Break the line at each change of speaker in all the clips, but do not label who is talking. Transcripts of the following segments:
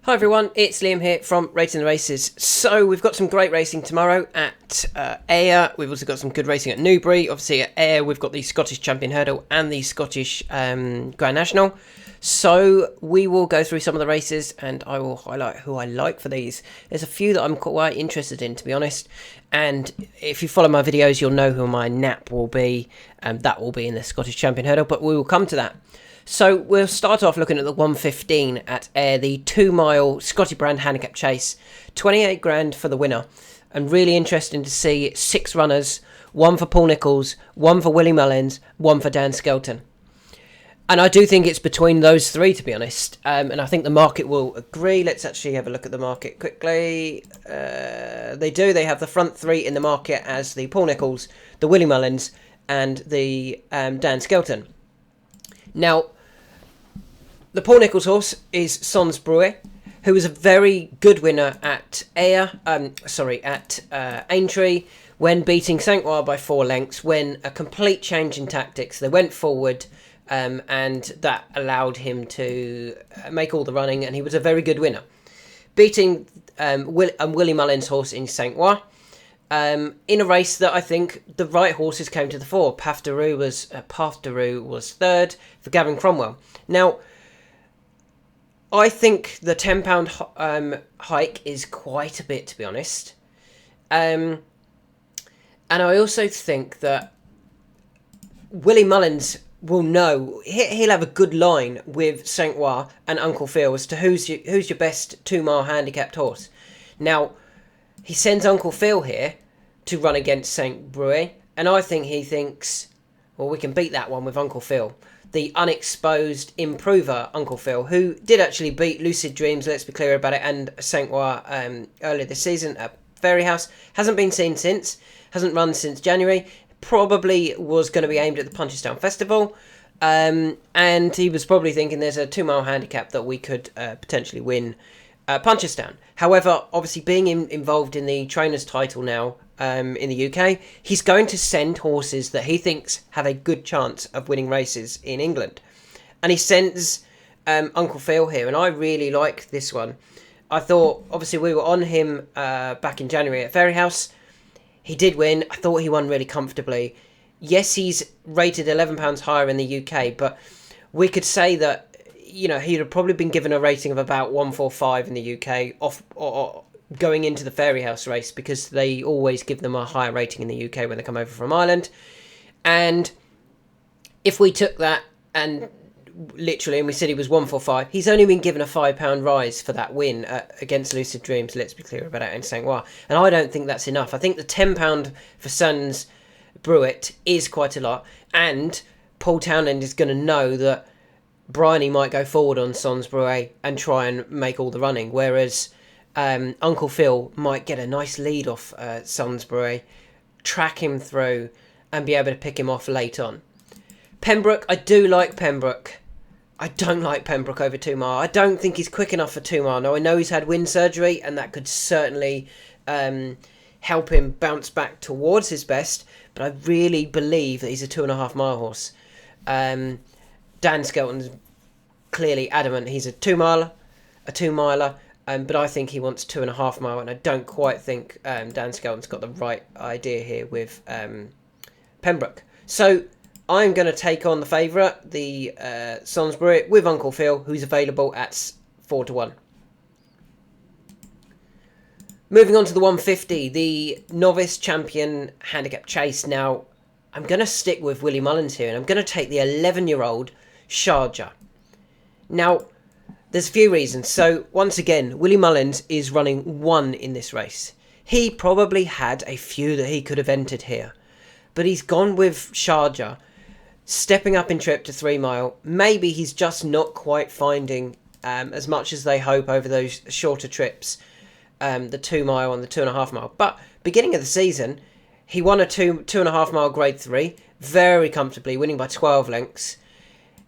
Hi everyone, it's Liam here from Rating the Races. So we've got some great racing tomorrow at Ayr. We've also got some good racing at Newbury. Obviously at Ayr we've got the Scottish Champion Hurdle and the Scottish Grand National. So we will go through some of the races and I will highlight who I like for these. There's a few that I'm quite interested in, to be honest. And if you follow my videos, you'll know who my nap will be. That will be in the Scottish Champion Hurdle, but we will come to that. So we'll start off looking at the 115 at Ayr, the 2 mile Scotty brand handicap chase. 28 grand for the winner. And really interesting to see 6 runners, 1 for Paul Nicholls, 1 for Willie Mullins, 1 for Dan Skelton. And I do think it's between those 3, to be honest. And I think the market will agree. Let's actually have a look at the market quickly. They do. They have the front 3 in the market as the Paul Nicholls, the Willie Mullins, and the Dan Skelton. Now, the Paul Nicholls horse is Sons Brewer, who was a very good winner at Aintree, when beating Saint Ouen by 4 lengths, when a complete change in tactics. They went forward, and that allowed him to make all the running, and he was a very good winner. Beating Willie Mullins' horse in Saint Ouen, in a race that I think the right horses came to the fore. Path de Rue was 3rd for Gavin Cromwell. Now, I think the £10 hike is quite a bit, to be honest. And I also think that Willie Mullins will know, he'll have a good line with Saint Ouen and Uncle Phil as to who's your best 2 mile handicapped horse. Now, he sends Uncle Phil here to run against St. Brewer, and I think he thinks, well, we can beat that one with Uncle Phil. The unexposed improver Uncle Phil, who did actually beat Lucid Dreams, let's be clear about it, and St. Ouen earlier this season at Fairyhouse. Hasn't been seen since, hasn't run since January, probably was going to be aimed at the Punchestown Festival, and he was probably thinking there's a 2 mile handicap that we could potentially win Punchestown. However, obviously being involved in the trainer's title now in the UK, he's going to send horses that he thinks have a good chance of winning races in England. And he sends Uncle Phil here, and I really like this one. I thought, obviously we were on him back in January at Fairyhouse. He did win. I thought he won really comfortably. Yes, he's rated £11 higher in the UK, but we could say that, you know, he'd have probably been given a rating of about 145 in the UK or going into the Fairyhouse race, because they always give them a higher rating in the UK when they come over from Ireland. And if we took that and literally, and we said he was 145, he's only been given a £5 rise for that win against Lucid Dreams, let's be clear about it, in Saint Ouen. And I don't think that's enough. I think the £10 for Sons Brewitt is quite a lot, and Paul Townend is going to know that Bryony might go forward on Sons Brewer and try and make all the running, whereas Uncle Phil might get a nice lead off Sons Brewer, track him through and be able to pick him off late on. Pembroke, I do like Pembroke. I don't like Pembroke over 2 mile. I don't think he's quick enough for 2 mile. Now, I know he's had wind surgery, and that could certainly help him bounce back towards his best, but I really believe that he's a 2.5 mile horse. Dan Skelton's clearly adamant he's a 2 miler, but I think he wants 2.5 mile, and I don't quite think Dan Skelton's got the right idea here with Pembroke. So I'm going to take on the favourite, the Sonsbury, with Uncle Phil, who's available at 4 to 1. Moving on to the 150, the Novice Champion Handicap Chase. Now, I'm going to stick with Willie Mullins here, and I'm going to take the 11-year-old Sharjah. Now, there's a few reasons. So, once again, Willie Mullins is running 1 in this race. He probably had a few that he could have entered here, but he's gone with Sharjah, stepping up in trip to 3 mile. Maybe he's just not quite finding as much as they hope over those shorter trips, the 2 mile and the 2.5 mile. But beginning of the season, he won a 2.5 mile grade 3 very comfortably, winning by 12 lengths.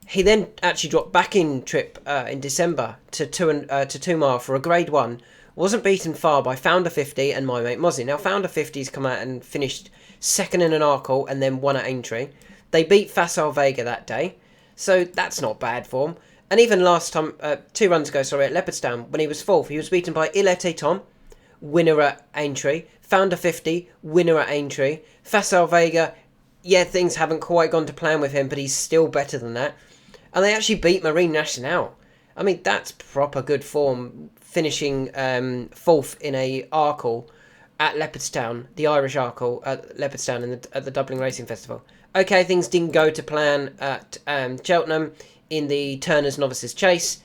He then actually dropped back in trip in December to 2 mile for a grade 1. Wasn't beaten far by Founder 50 and My Mate Mozzie. Now, Founder 50's come out and finished second in an Arkle and then won at Aintree. They beat Facile Vega that day, so that's not bad form. And even last time, 2 runs ago, sorry, at Leopardstown, when he was 4th, he was beaten by Il Était Tom, winner at Aintree, Founder 50, winner at Aintree, Facile Vega, yeah, things haven't quite gone to plan with him, but he's still better than that. And they actually beat Marine Nationale. I mean, that's proper good form, finishing 4th in a Arkle at Leopardstown, the Irish Arkle at Leopardstown at the Dublin Racing Festival. Okay, things didn't go to plan at Cheltenham in the Turner's Novices Chase.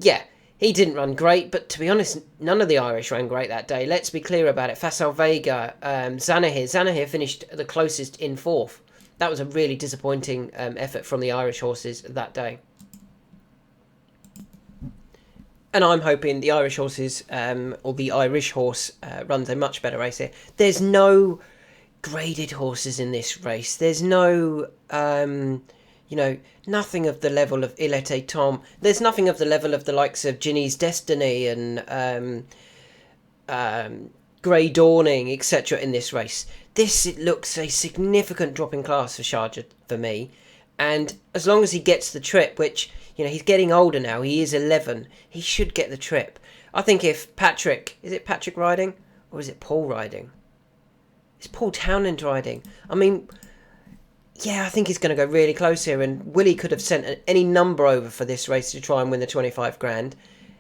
Yeah, he didn't run great, but to be honest, none of the Irish ran great that day. Let's be clear about it. Facile Vega, Zanahir finished the closest in 4th. That was a really disappointing effort from the Irish horses that day. And I'm hoping the Irish horses, or the Irish horse, runs a much better race here. There's no graded horses in this race. There's no, nothing of the level of Il Était Tom. There's nothing of the level of the likes of Ginny's Destiny and Grey Dawning, etc. in this race. It looks a significant drop in class for Sharjah for me. And as long as he gets the trip, which, he's getting older now, he is 11, he should get the trip. I think if is it Patrick riding? Or is it Paul riding? It's Paul Townend riding. I mean, yeah, I think he's going to go really close here. And Willie could have sent any number over for this race to try and win the 25 grand.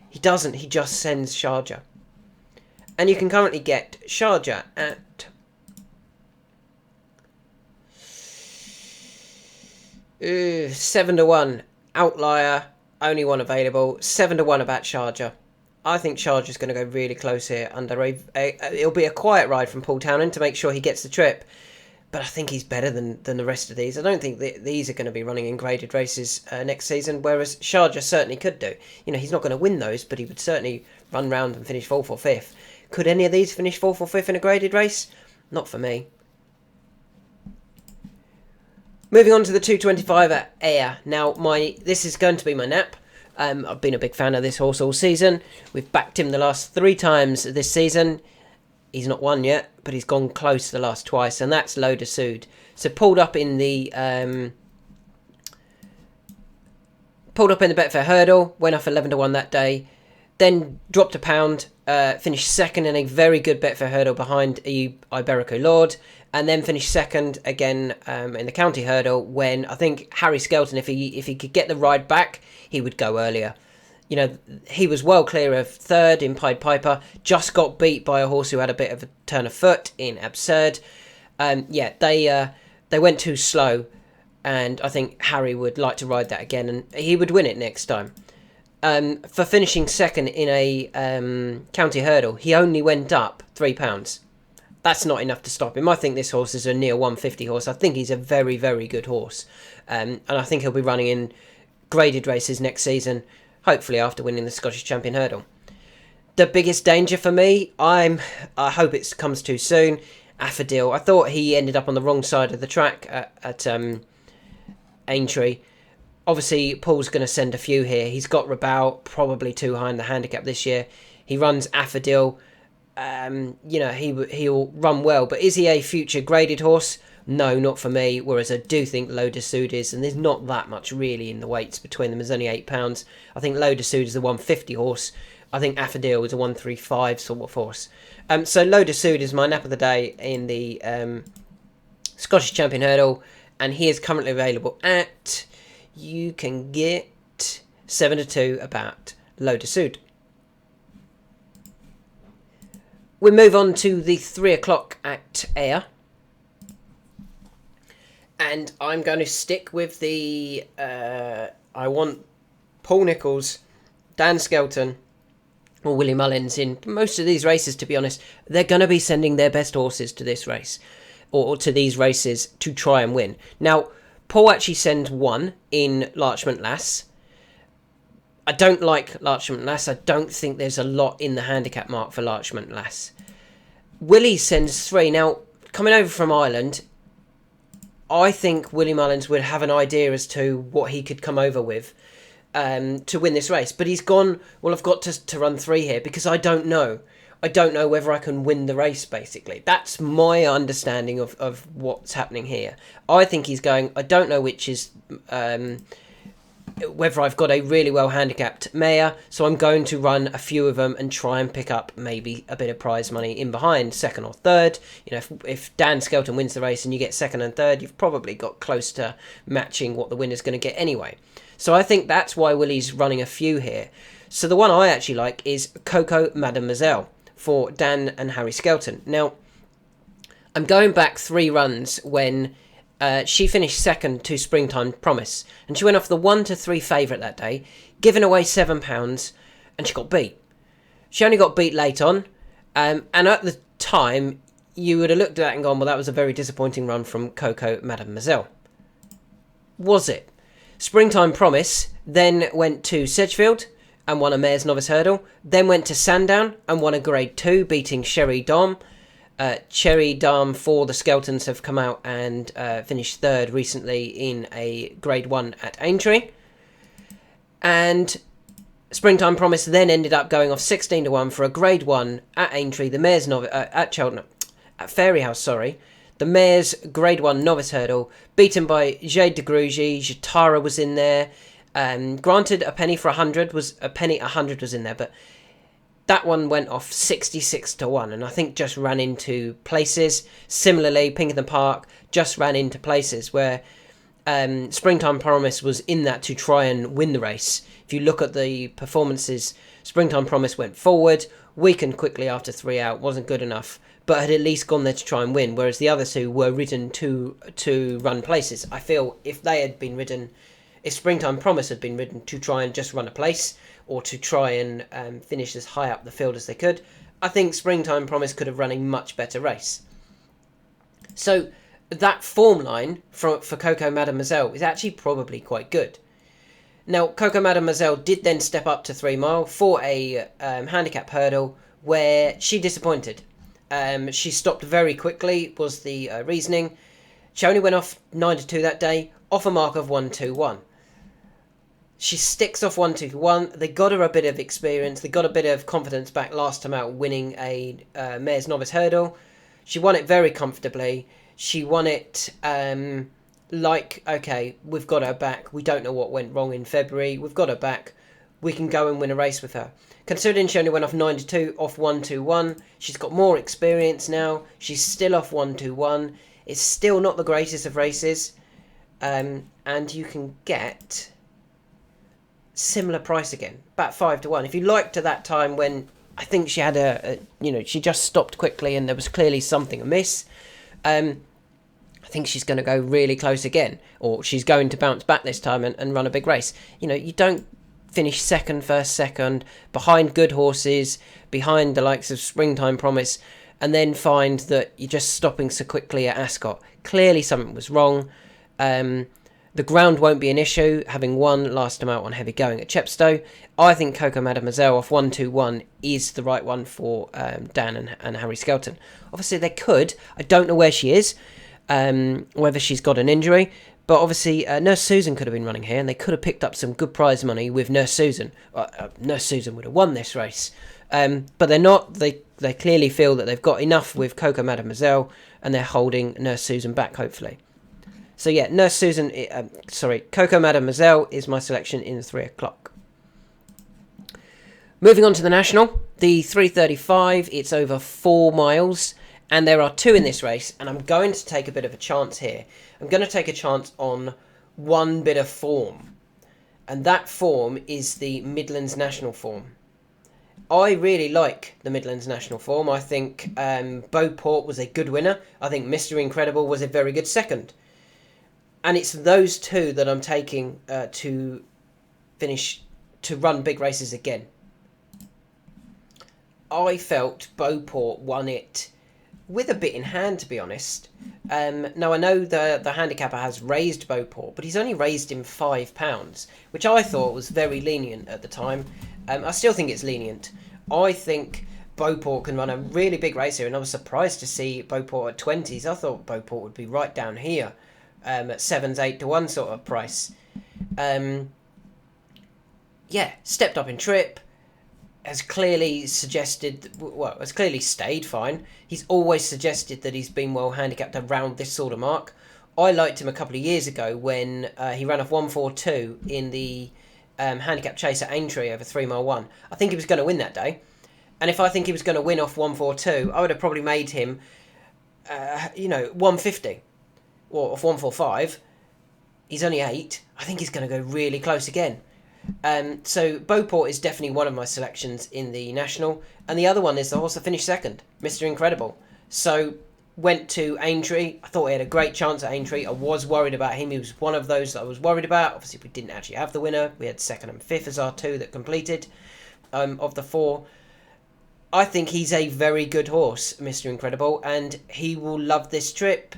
He doesn't. He just sends Sharjah. And you can currently get Sharjah at 7-1. Outlier, only one available. 7-1 about Sharjah. I think Sharjah's going to go really close here. It'll be a quiet ride from Paul Townend to make sure he gets the trip. But I think he's better than the rest of these. I don't think these are going to be running in graded races next season, whereas Sharjah certainly could do. He's not going to win those, but he would certainly run round and finish 4th or 5th. Could any of these finish 4th or 5th in a graded race? Not for me. Moving on to the 225 at Ayr. Now, this is going to be my nap. I've been a big fan of this horse all season. We've backed him the last 3 times this season. He's not won yet, but he's gone close the last twice, and that's Loda Sood. So pulled up in the Betfair Hurdle, went off 11-1 that day, then dropped a pound, finished 2nd in a very good Betfair Hurdle behind Iberico Lord, and then finished 2nd again in the County Hurdle when I think Harry Skelton, if he could get the ride back, he would go earlier. He was well clear of 3rd in Pied Piper, just got beat by a horse who had a bit of a turn of foot in Absurd. They went too slow, and I think Harry would like to ride that again, and he would win it next time. For finishing 2nd in a County Hurdle, he only went up £3. That's not enough to stop him. I think this horse is a near 150 horse. I think he's a very, very good horse. And I think he'll be running in graded races next season, hopefully after winning the Scottish Champion Hurdle. The biggest danger for me, I hope it comes too soon, Affadil. I thought he ended up on the wrong side of the track at Aintree. Obviously, Paul's going to send a few here. He's got Rabaul, probably too high in the handicap this year. He runs Affadil. He'll run well. But is he a future graded horse? No, not for me. Whereas I do think Loda Sood is. And there's not that much really in the weights between them. There's only £8. I think Loda Sood is the 150 horse. I think Affadil is a 135 sort of horse. So Loda Sood is my nap of the day in the Scottish Champion Hurdle. And he is currently available at... You can get 7-2 about Loda Sood. We move on to the 3 o'clock at Ayr. And I'm going to stick with the... I want Paul Nicholls, Dan Skelton, or Willie Mullins in most of these races, to be honest. They're going to be sending their best horses to this race, or to these races, to try and win. Now, Paul actually sends one in Larchmont Lass. I don't like Larchmont Lass. I don't think there's a lot in the handicap mark for Larchmont Lass. Willie sends 3. Now, coming over from Ireland, I think Willie Mullins would have an idea as to what he could come over with to win this race. But he's gone, well, I've got to run 3 here because I don't know. I don't know whether I can win the race, basically. That's my understanding of what's happening here. I think he's going, I don't know which is whether I've got a really well handicapped mare, so I'm going to run a few of them and try and pick up maybe a bit of prize money in behind, second or third. If Dan Skelton wins the race and you get second and third, you've probably got close to matching what the winner's going to get anyway. So I think that's why Willie's running a few here. So the one I actually like is Coco Mademoiselle for Dan and Harry Skelton. Now, I'm going back 3 runs when she finished second to Springtime Promise, and she went off the 1-3 favourite that day, giving away £7, and she got beat. She only got beat late on, and at the time, you would have looked at that and gone, well, that was a very disappointing run from Coco Mademoiselle. Was it? Springtime Promise then went to Sedgefield and won a Mare's Novice Hurdle, then went to Sandown and won a Grade 2, beating Sherry Dom. Cherry Dam for the Skeltons have come out and finished third recently in a Grade 1 at Aintree. And Springtime Promise then ended up going off 16-1 for a Grade 1 at Aintree, the Mare's Novice, at Cheltenham, at Fairyhouse, sorry. The Mare's Grade 1 Novice Hurdle, beaten by Jade de Grugy. Jatara was in there. Granted, a penny 100 was in there, but that one went off 66-1, and I think just ran into places. Similarly, Pinkerton Park just ran into places where Springtime Promise was in that to try and win the race. If you look at the performances, Springtime Promise went forward, weakened quickly after 3 out, wasn't good enough, but had at least gone there to try and win, whereas the other two were ridden to run places. I feel if Springtime Promise had been ridden to try and just run a place, or to try and finish as high up the field as they could, I think Springtime Promise could have run a much better race. So that form line for Coco Mademoiselle is actually probably quite good. Now, Coco Mademoiselle did then step up to 3 Mile for a handicap hurdle where she disappointed. She stopped very quickly, was the reasoning. She only went off 9-2 that day, off a mark of 1-2-1. She sticks off 1-2-1. They got her a bit of experience. They got a bit of confidence back last time out, winning a Mare's Novice Hurdle. She won it very comfortably. She won it okay, we've got her back. We don't know what went wrong in February. We've got her back. We can go and win a race with her. Considering she only went off 9-2, off 1-2-1, she's got more experience now. She's still off 1-2-1. It's still not the greatest of races. And you can get similar price again, about 5-1. If you like to that time when I think she had she just stopped quickly and there was clearly something amiss, I think she's going to go really close again, or she's going to bounce back this time and run a big race. You don't finish first second, behind good horses, behind the likes of Springtime Promise, and then find that you're just stopping so quickly at Ascot. Clearly something was wrong. The ground won't be an issue, having won last time out on heavy going at Chepstow. I think Coco Mademoiselle off 1-2-1 is the right one for Dan and Harry Skelton. Obviously they could. I don't know where she is, whether she's got an injury. But obviously Nurse Susan could have been running here, and they could have picked up some good prize money with Nurse Susan. Nurse Susan would have won this race. But they're not. They clearly feel that they've got enough with Coco Mademoiselle, and they're holding Nurse Susan back, hopefully. So yeah, Coco Mademoiselle is my selection in the 3 o'clock. Moving on to the National, the 3:35, it's over 4 miles, and there are 2 in this race, and I'm going to take a bit of a chance here. I'm going to take a chance on one bit of form, and that form is the Midlands National form. I really like the Midlands National form. I think Beauport was a good winner. I think Mr. Incredible was a very good second. And it's those 2 that I'm taking to run big races again. I felt Beauport won it with a bit in hand, to be honest. Now, I know the handicapper has raised Beauport, but he's only raised him £5, which I thought was very lenient at the time. I still think it's lenient. I think Beauport can run a really big race here, and I was surprised to see Beauport at 20s. I thought Beauport would be right down here. At 7s, 8-1 sort of price. Stepped up in trip, has clearly stayed fine. He's always suggested that he's been well handicapped around this sort of mark. I liked him a couple of years ago when he ran off 142 in the handicap chase at Aintree over 3 mile 1. I think he was going to win that day. And if I think he was going to win off 142, I would have probably made him, 150 or off 145. He's only 8. I think he's going to go really close again. So Beauport is definitely one of my selections in the National. And the other one is the horse that finished second, Mr. Incredible. So went to Aintree. I thought he had a great chance at Aintree. I was worried about him. He was one of those that I was worried about. Obviously, we didn't actually have the winner. We had second and fifth as our two that completed of the 4. I think he's a very good horse, Mr. Incredible, and he will love this trip.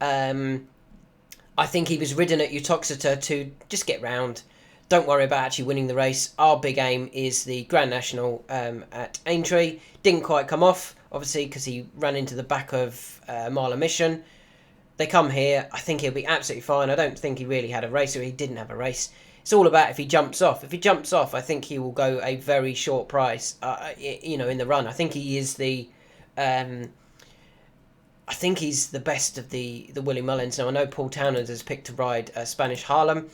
I think he was ridden at Uttoxeter to just get round. Don't worry about actually winning the race. Our big aim is the Grand National at Aintree. Didn't quite come off, obviously, because he ran into the back of Marla Mission. They come here. I think he'll be absolutely fine. I don't think he really had a race, or he didn't have a race. It's all about if he jumps off. If he jumps off, I think he will go a very short price, in the run. I think he is the... I think he's the best of the Willie Mullins. Now, I know Paul Townend has picked to ride Spanish Harlem.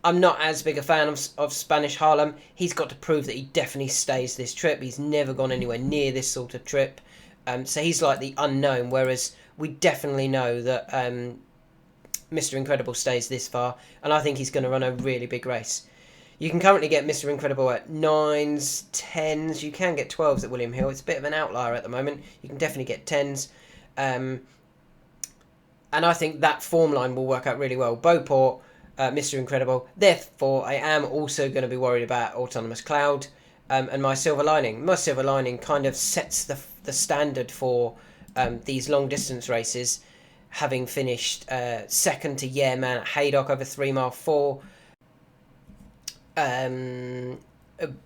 I'm not as big a fan of Spanish Harlem. He's got to prove that he definitely stays this trip. He's never gone anywhere near this sort of trip. So he's like the unknown, whereas we definitely know that Mr. Incredible stays this far, and I think he's going to run a really big race. You can currently get Mr. Incredible at 9s, 10s. You can get 12s at William Hill. It's a bit of an outlier at the moment. You can definitely get 10s. And I think that form line will work out really well. Beauport, Mr. Incredible. Therefore, I am also going to be worried about Autonomous Cloud and My Silver Lining. My Silver Lining kind of sets the standard for these long distance races, having finished second to Yeah Man at Haydock over 3 mile 4.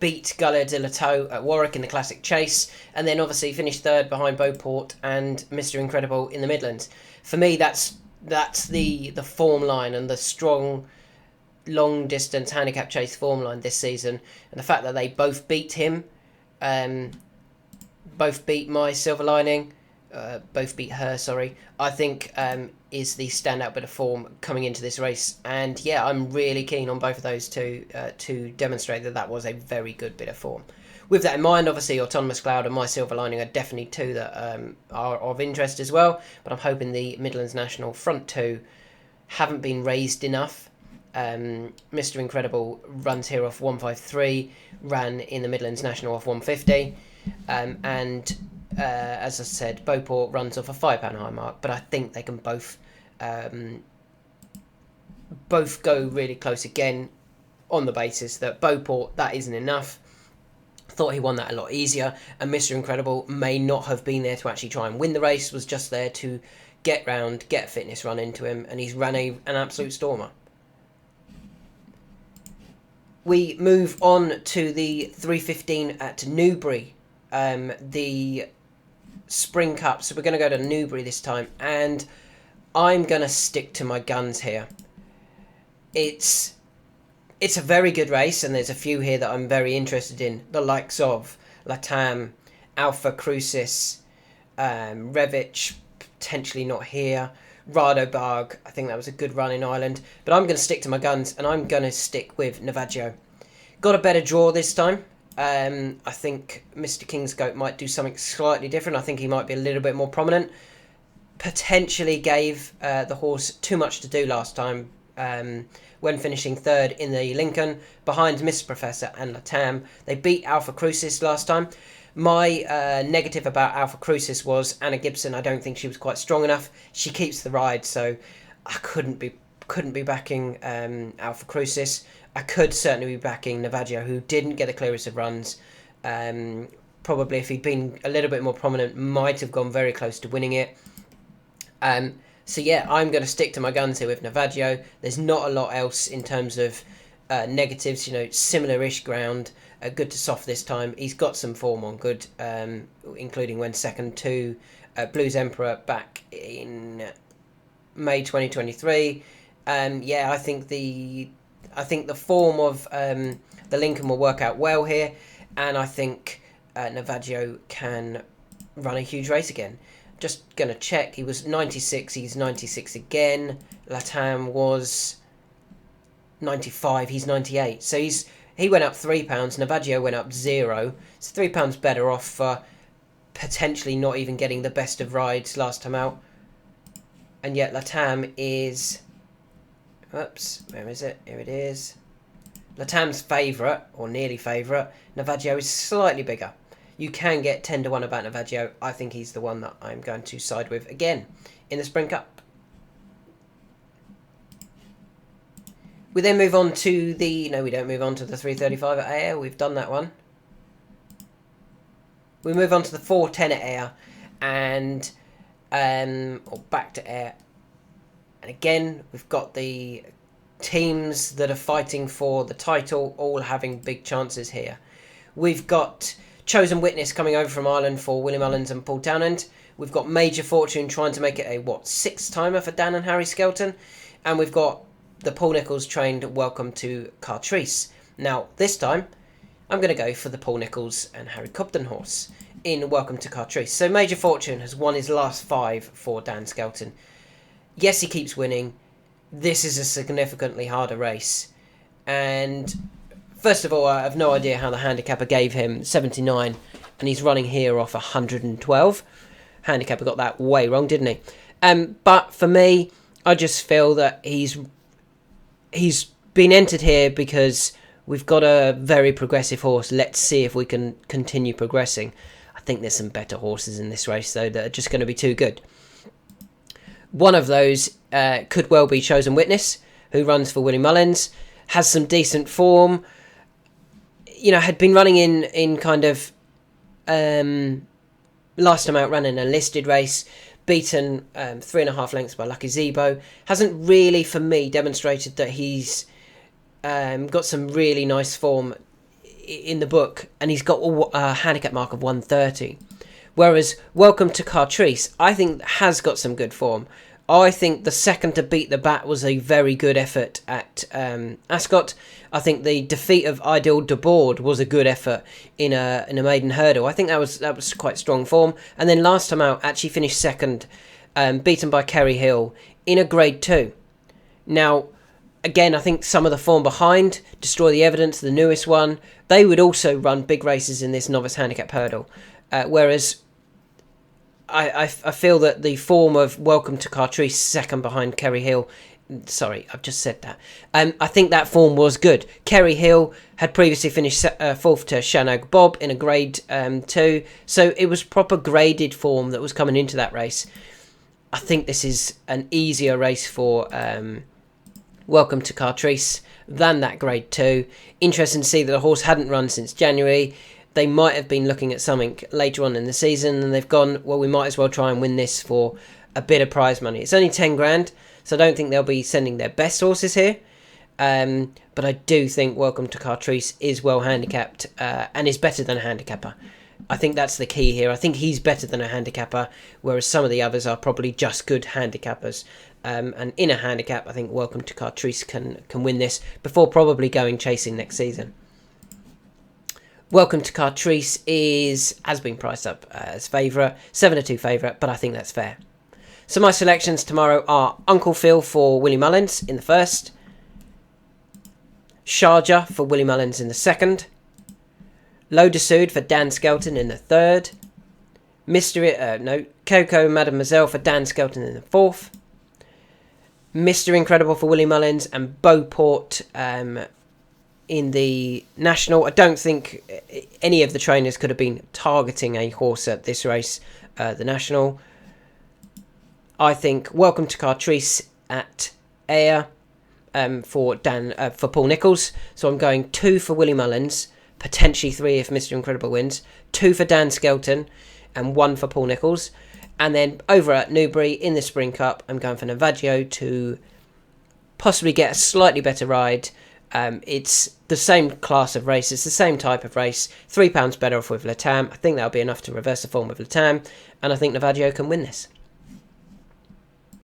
Beat Gallier de la Toe at Warwick in the Classic Chase, and then obviously finished third behind Beauport and Mr. Incredible in the Midlands. For me, that's the form line and the strong long distance handicap chase form line this season, and the fact that they both beat him, both beat My Silver Lining, both beat her, sorry, I think is the standout bit of form coming into this race. And yeah, I'm really keen on both of those two to demonstrate that was a very good bit of form. With that in mind, obviously Autonomous Cloud and My Silver Lining are definitely two that are of interest as well, but I'm hoping the Midlands National front two haven't been raised enough. Mr. Incredible runs here off 153, ran in the Midlands National off 150, and as I said, Beauport runs off a £5 high mark, but I think they can both go really close again, on the basis that Beauport, that isn't enough. Thought he won that a lot easier, and Mr. Incredible may not have been there to actually try and win the race, was just there to get round, get a fitness run into him, and he's ran an absolute stormer. We move on to the 3:15 at Newbury, the Spring Cup. So we're going to go to Newbury this time, and I'm going to stick to my guns here. It's a very good race, and there's a few here that I'm very interested in. The likes of Latam, Alpha Crucis, Revich, potentially not here. Radobarg, I think that was a good run in Ireland. But I'm going to stick to my guns, and I'm going to stick with Navaggio. Got a better draw this time. I think Mr. Kingscote might do something slightly different. I think he might be a little bit more prominent. Potentially gave the horse too much to do last time when finishing third in the Lincoln behind Mr. Professor and Latam. They beat Alpha Crucis last time. My negative about Alpha Crucis was Anna Gibson. I don't think she was quite strong enough. She keeps the ride, so I couldn't be backing Alpha Crucis. I could certainly be backing Navaggio, who didn't get the clearest of runs. Probably, if he'd been a little bit more prominent, might have gone very close to winning it. So yeah, I'm going to stick to my guns here with Navaggio. There's not a lot else in terms of negatives. Similar-ish ground. Good to soft this time. He's got some form on good, including when second to Blues Emperor back in May 2023. Yeah, I think the form of the Lincoln will work out well here, and I think Navaggio can run a huge race again. Just going to check. He was 96. He's 96 again. Latam was 95. He's 98. So he went up £3. Navaggio went up 0. It's £3 better off for potentially not even getting the best of rides last time out. And yet Latam is... Oops, where is it? Here it is. Latam's favourite, or nearly favourite. Navaggio is slightly bigger. You can get 10 to 1 about Navaggio. I think he's the one that I'm going to side with again in the Spring Cup. We then move on to the... No, we don't move on to the 335 at Ayr. We've done that one. We move on to the 410 at Ayr. And... or back to Ayr. And again, we've got the teams that are fighting for the title all having big chances here. We've got Chosen Witness coming over from Ireland for Willie Mullins and Paul Townend. We've got Major Fortune trying to make it a, sixth-timer for Dan and Harry Skelton. And we've got the Paul Nicholls trained Welcome to Cartrice. Now, this time, I'm going to go for the Paul Nicholls and Harry Cobden horse in Welcome to Cartrice. So Major Fortune has won his last 5 for Dan Skelton. Yes, he keeps winning. This is a significantly harder race. And first of all, I have no idea how the handicapper gave him 79. And he's running here off 112. Handicapper got that way wrong, didn't he? But for me, I just feel that he's been entered here because we've got a very progressive horse. Let's see if we can continue progressing. I think there's some better horses in this race, though, that are just going to be too good. One of those could well be Chosen Witness, who runs for Willie Mullins, has some decent form. You know, had been running in kind of last time out running a listed race, beaten 3.5 lengths by Lucky Zebo. Hasn't really, for me, demonstrated that he's got some really nice form in the book, and he's got a handicap mark of 130. Whereas Welcome to Cartrice, I think, has got some good form. I think the second to beat the bat was a very good effort at Ascot. I think the defeat of Ideal de Board was a good effort in a maiden hurdle. I think that was quite strong form. And then last time out, actually finished second, beaten by Kerry Hill in a Grade 2. Now, again, I think some of the form behind, Destroy the Evidence, the newest one, they would also run big races in this novice handicap hurdle. Whereas I feel that the form of Welcome to Cartrice, second behind Kerry Hill... Sorry, I've just said that. I think that form was good. Kerry Hill had previously finished 4th to Shannog Bob in a Grade 2. So it was proper graded form that was coming into that race. I think this is an easier race for Welcome to Cartrice than that Grade 2. Interesting to see that the horse hadn't run since January. They might have been looking at something later on in the season, and they've gone, well, we might as well try and win this for a bit of prize money. It's only 10 grand, so I don't think they'll be sending their best horses here. But I do think Welcome to Cartrice is well handicapped and is better than a handicapper. I think that's the key here. I think he's better than a handicapper, whereas some of the others are probably just good handicappers. And in a handicap, I think Welcome to Cartrice can win this before probably going chasing next season. Welcome to Cartrice has been priced up as favourite, 7-2 favourite, but I think that's fair. So my selections tomorrow are Uncle Phil for Willie Mullins in the first, Sharjah for Willie Mullins in the second, L'Eau de Soude for Dan Skelton in the third, Coco Mademoiselle for Dan Skelton in the fourth, Mr. Incredible for Willie Mullins, and Beauport in the National. I don't think any of the trainers could have been targeting a horse at this race, the National. I think Welcome to Cartrice at Ayr for Paul Nicholls. So I'm going 2 for Willie Mullins, potentially 3 if Mr. Incredible wins, 2 for Dan Skelton, and 1 for Paul Nicholls. And then over at Newbury in the Spring Cup, I'm going for Navaggio to possibly get a slightly better ride. It's the same class of race. It's the same type of race. £3 better off with Latam. I think that'll be enough to reverse the form with Latam. And I think Navaggio can win this.